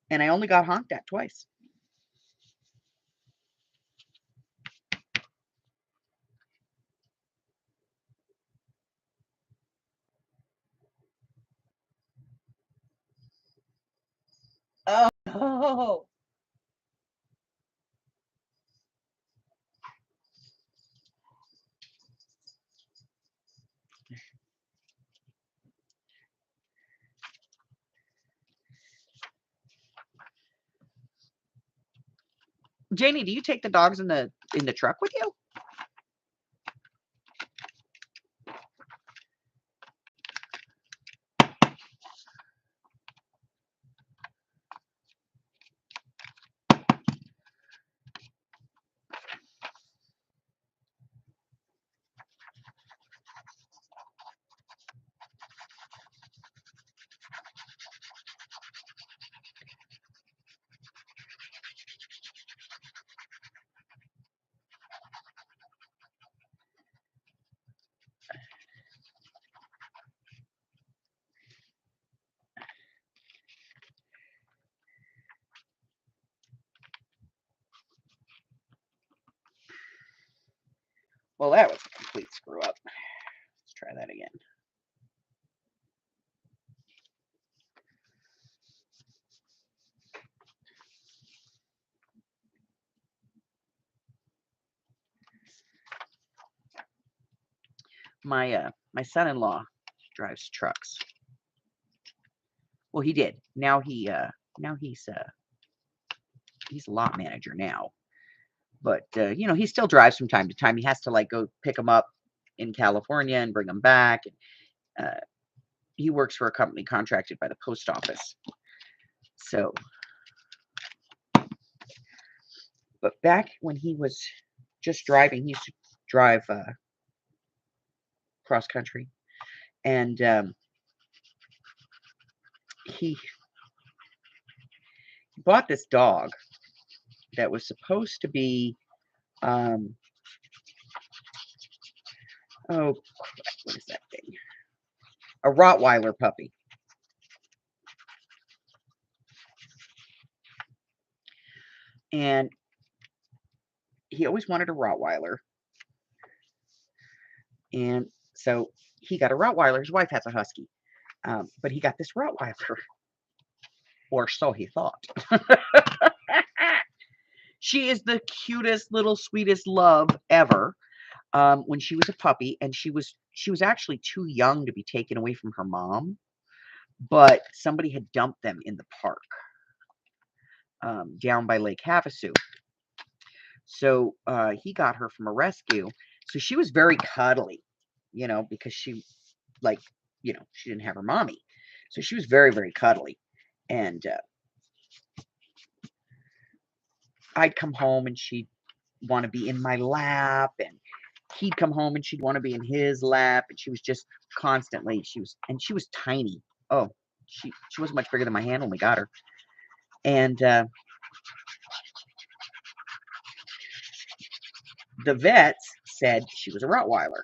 And I only got honked at twice. Oh. Janie, do you take the dogs in the truck with you? Well, that was a complete screw up. Let's try that again. My son-in-law drives trucks. Well, he did. Now he's a lot manager now. But he still drives from time to time. He has to like go pick them up in California and bring them back. He works for a company contracted by the post office. So, but back when he was just driving, he used to drive cross country, and he bought this dog that was supposed to be what is that thing? A Rottweiler puppy. And he always wanted a Rottweiler. And so he got a Rottweiler. His wife has a Husky. But he got this Rottweiler. Or so he thought. She is the cutest, little, sweetest love ever. When she was a puppy, and she was actually too young to be taken away from her mom, but somebody had dumped them in the park down by Lake Havasu. So he got her from a rescue. So she was very cuddly, because she she didn't have her mommy. So she was very, very cuddly. And I'd come home and she'd want to be in my lap, and he'd come home and she'd want to be in his lap, and she was just constantly, she was tiny. Oh, she wasn't much bigger than my hand when we got her. And the vets said she was a Rottweiler,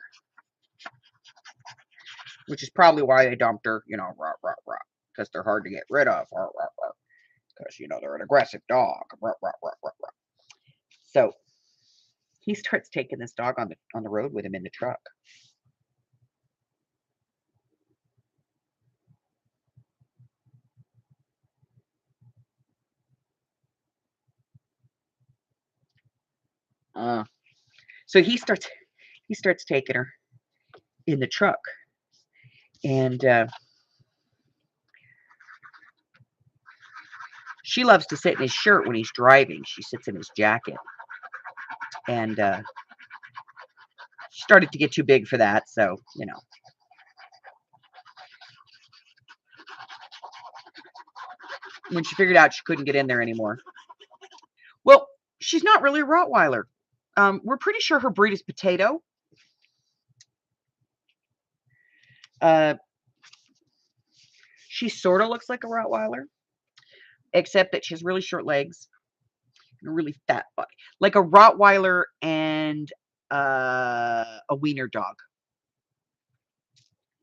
which is probably why they dumped her, because they're hard to get rid of, because, they're an aggressive dog. So he starts taking this dog on the road with him in the truck. So he starts taking her in the truck, and she loves to sit in his shirt when he's driving. She sits in his jacket, and she started to get too big for that, so when she figured out she couldn't get in there anymore. Well, she's not really a Rottweiler. We're pretty sure her breed is Potato. She sort of looks like a Rottweiler, except that she has really short legs and a really fat body, like a Rottweiler and a wiener dog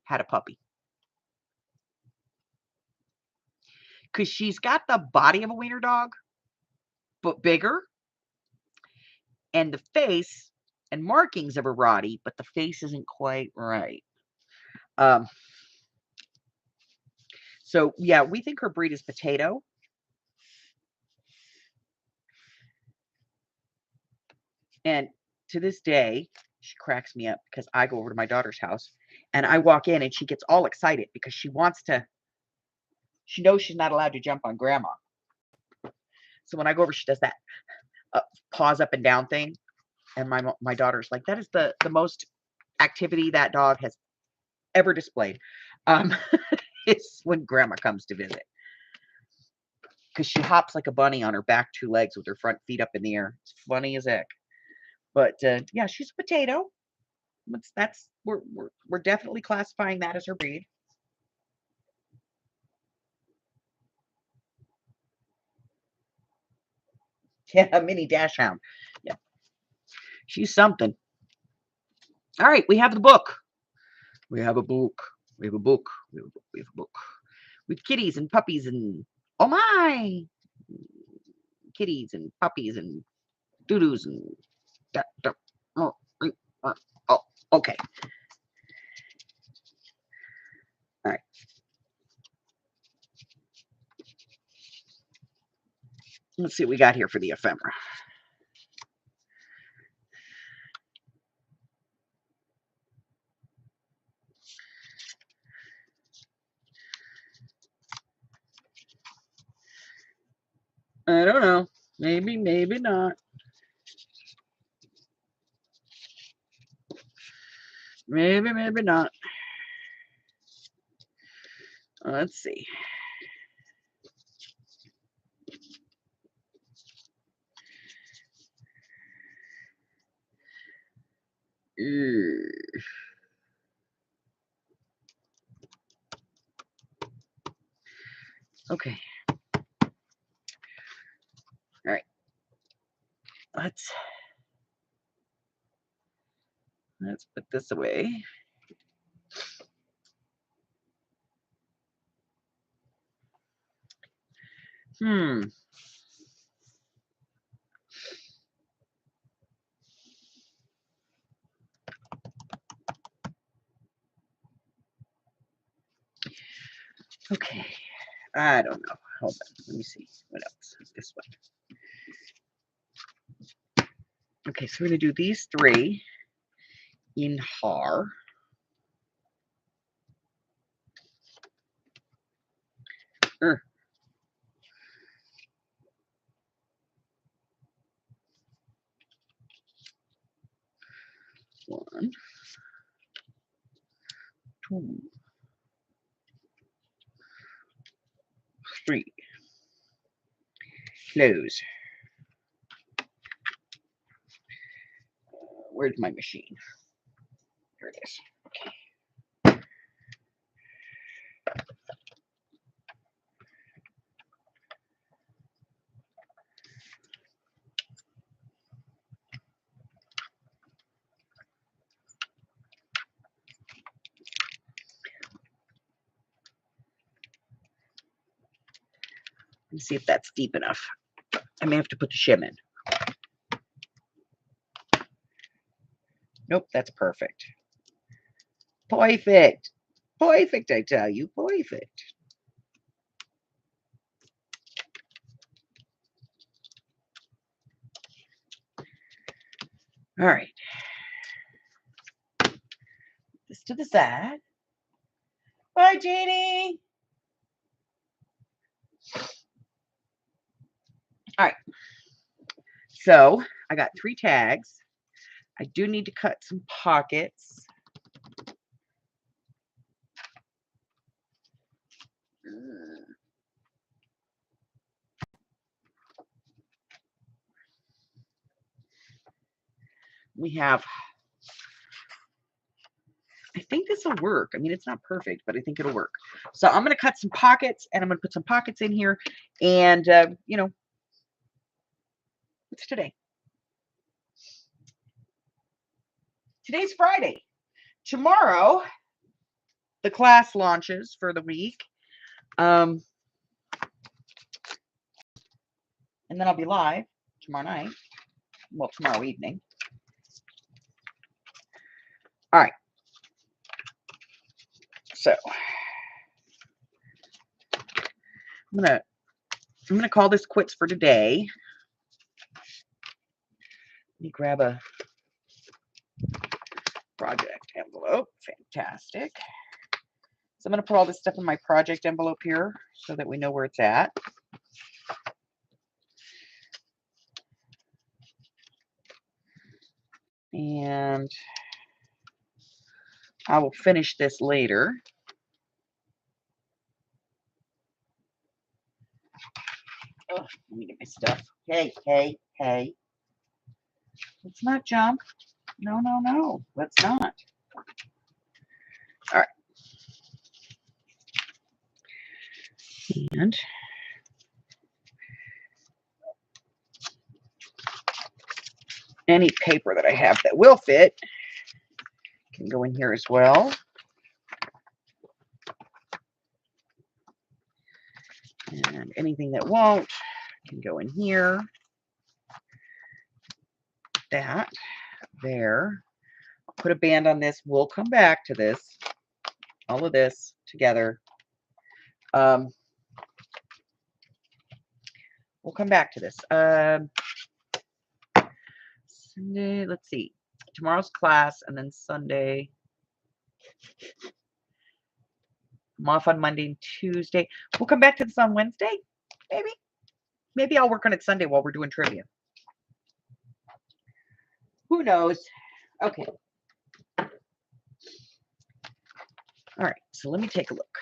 had a puppy. Because she's got the body of a wiener dog, but bigger, and the face and markings of a Rottie, but the face isn't quite right. So yeah, we think her breed is Potato. And to this day, she cracks me up because I go over to my daughter's house and I walk in and she gets all excited because she knows she's not allowed to jump on grandma. So when I go over, she does that paws up and down thing. And my daughter's like, that is the most activity that dog has ever displayed. It's when grandma comes to visit. Because she hops like a bunny on her back 2 legs with her front feet up in the air. It's funny as heck. But yeah, she's a Potato. We're definitely classifying that as her breed. Yeah, a mini dachshund. Yeah, she's something. All right, we have the book. We have a book. We have a book. We have a book. We have a book with kitties and puppies and oh my, kitties and puppies and doo-doos and oh, okay. All right. Let's see what we got here for the ephemera. I don't know. Maybe, maybe not. Maybe, maybe not. Let's see. Okay. All right. Let's put this away. Okay. I don't know. Hold on. Let me see. What else? This one. Okay, so we're going to do these 3 in har. One, 2, 3. Close. Where's my machine? Here it is. Okay. Let's see if that's deep enough. I may have to put the shim in. Nope, that's perfect. Perfect. Perfect, I tell you. Perfect. All right. This to the side. Bye, Jeannie. All right. So I got 3 tags. I do need to cut some pockets. We have, I think this will work. I mean, it's not perfect, but I think it'll work. So I'm going to cut some pockets, and I'm going to put some pockets in here. And, you know, what's today? Today's Friday. Tomorrow, the class launches for the week. And then I'll be live tomorrow night. Well, tomorrow evening. All right. So I'm gonna call this quits for today. Let me grab a project envelope. Fantastic. So I'm gonna put all this stuff in my project envelope here so that we know where it's at. And I will finish this later. Oh, let me get my stuff. Hey, hey, hey. Let's not jump. No, no, no. Let's not. All right. And any paper that I have that will fit can go in here as well. And anything that won't can go in here. That, there. I'll put a band on this. We'll come back to this. All of this together. We'll come back to this. Sunday, let's see. Tomorrow's class, and then Sunday. I'm off on Monday and Tuesday. We'll come back to this on Wednesday, maybe. Maybe I'll work on it Sunday while we're doing trivia. Who knows? Okay. All right, so let me take a look.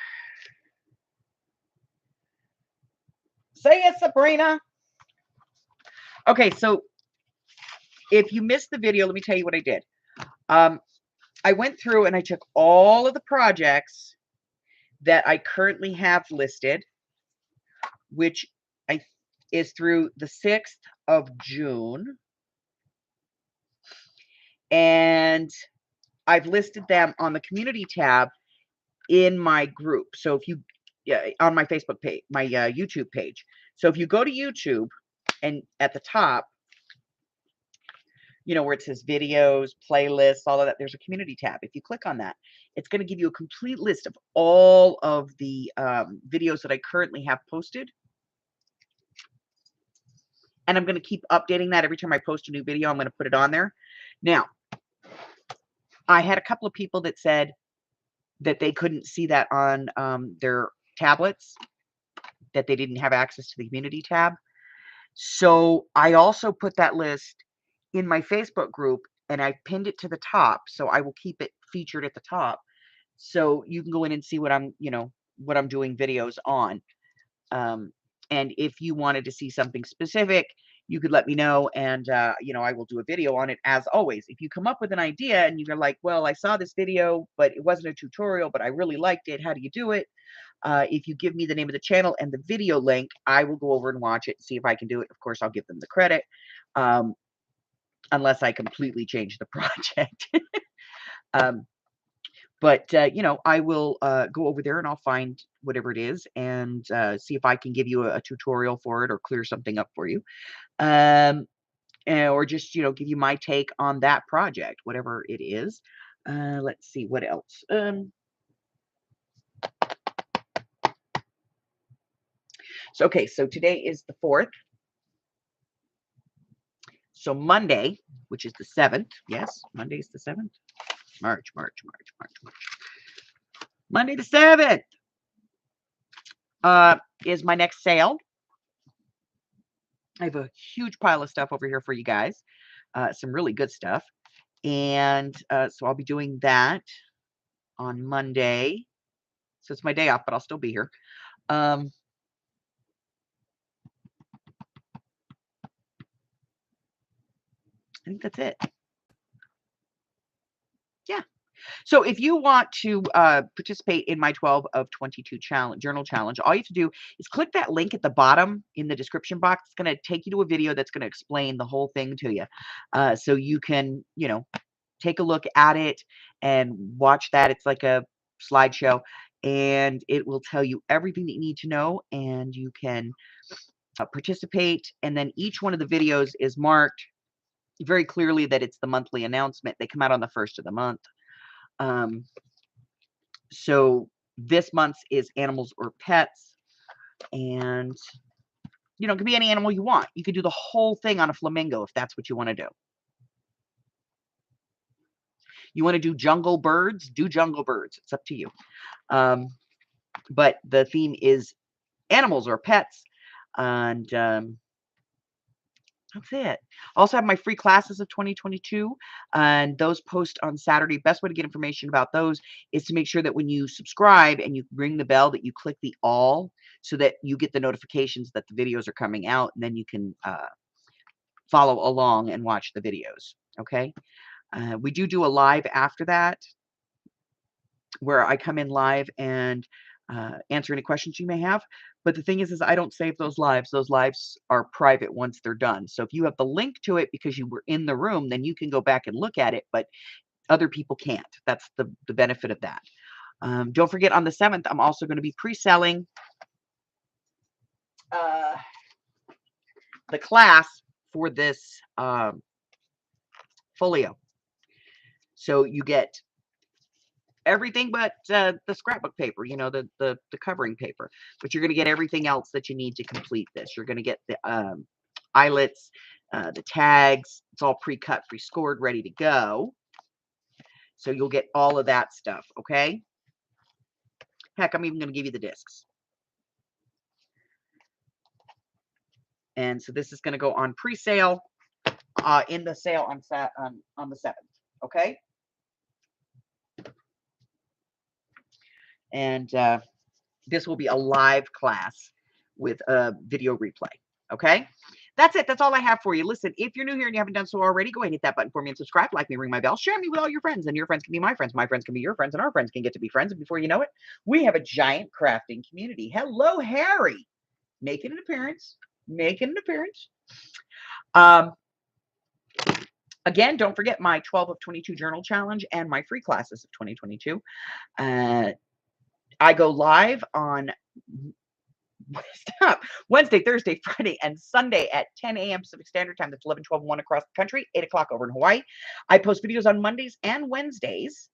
Say it, Sabrina. Okay, so if you missed the video, let me tell you what I did. I went through and I took all of the projects that I currently have listed, which is through the 6th of June. And I've listed them on the community tab in my group. So if you, on my Facebook page, my YouTube page. So if you go to YouTube and at the top, you know, where it says videos, playlists, all of that, there's a community tab. If you click on that, it's going to give you a complete list of all of the videos that I currently have posted. And I'm going to keep updating that every time I post a new video. I'm going to put it on there. Now, I had a couple of people that said that they couldn't see that on their tablets, that they didn't have access to the community tab. So I also put that list in my Facebook group, and I pinned it to the top. So I will keep it featured at the top. So you can go in and see what I'm, you know, what I'm doing videos on. And if you wanted to see something specific, you could let me know, and I will do a video on it. As always, if you come up with an idea and you're like, well, I saw this video, but it wasn't a tutorial, but I really liked it. How do you do it? If you give me the name of the channel and the video link, I will go over and watch it, see if I can do it. Of course, I'll give them the credit, unless I completely change the project. But I will go over there and I'll find whatever it is and see if I can give you a tutorial for it or clear something up for you. Or just, give you my take on that project, whatever it is. Let's see what else. So today is the 4th. So Monday, which is the 7th. Yes, Monday's the 7th. March. Monday the 7th is my next sale. I have a huge pile of stuff over here for you guys. Some really good stuff. And so I'll be doing that on Monday. So it's my day off, but I'll still be here. I think that's it. Yeah. So if you want to participate in my 12 of 22 journal challenge, all you have to do is click that link at the bottom in the description box. It's going to take you to a video that's going to explain the whole thing to you. So you can, take a look at it and watch that. It's like a slideshow, and it will tell you everything that you need to know, and you can participate. And then each one of the videos is marked very clearly that it's the monthly announcement. They come out on the 1st of the month. So this month's is animals or pets, and it can be any animal you want. You could do the whole thing on a flamingo if that's what you want to do. You want to do jungle birds? Do jungle birds. It's up to you. But the theme is animals or pets, and that's it. I also have my free classes of 2022, and those post on Saturday. Best way to get information about those is to make sure that when you subscribe and you ring the bell, that you click the all so that you get the notifications that the videos are coming out, and then you can follow along and watch the videos. Okay. We do a live after that where I come in live and answer any questions you may have. But the thing is I don't save those lives. Those lives are private once they're done. So if you have the link to it because you were in the room, then you can go back and look at it, but other people can't. That's the benefit of that. Don't forget, on the 7th, I'm also going to be pre-selling the class for this folio. So you get everything but the scrapbook paper, the covering paper. But you're going to get everything else that you need to complete this. You're going to get the eyelets, the tags. It's all pre-cut, pre-scored, ready to go. So you'll get all of that stuff, okay? Heck, I'm even going to give you the discs. And so this is going to go on pre-sale in the sale on the 7th, okay? And this will be a live class with a video replay. Okay, that's it. That's all I have for you. Listen, if you're new here and you haven't done so already, go ahead and hit that button for me and subscribe, like me, ring my bell, share me with all your friends, and your friends can be my friends can be your friends, and our friends can get to be friends. And before you know it, we have a giant crafting community. Hello, Harry, making an appearance. Again, don't forget my 12 of 22 journal challenge and my free classes of 2022. I go live on Wednesday, Thursday, Friday, and Sunday at 10 a.m. Pacific Standard Time. That's 11, 12, 1 across the country, 8 o'clock over in Hawaii. I post videos on Mondays and Wednesdays.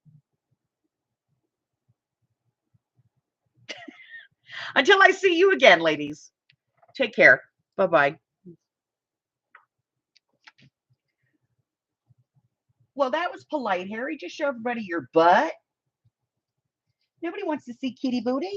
Until I see you again, ladies. Take care. Bye-bye. Well, that was polite, Harry. Just show everybody your butt. Nobody wants to see kitty booty.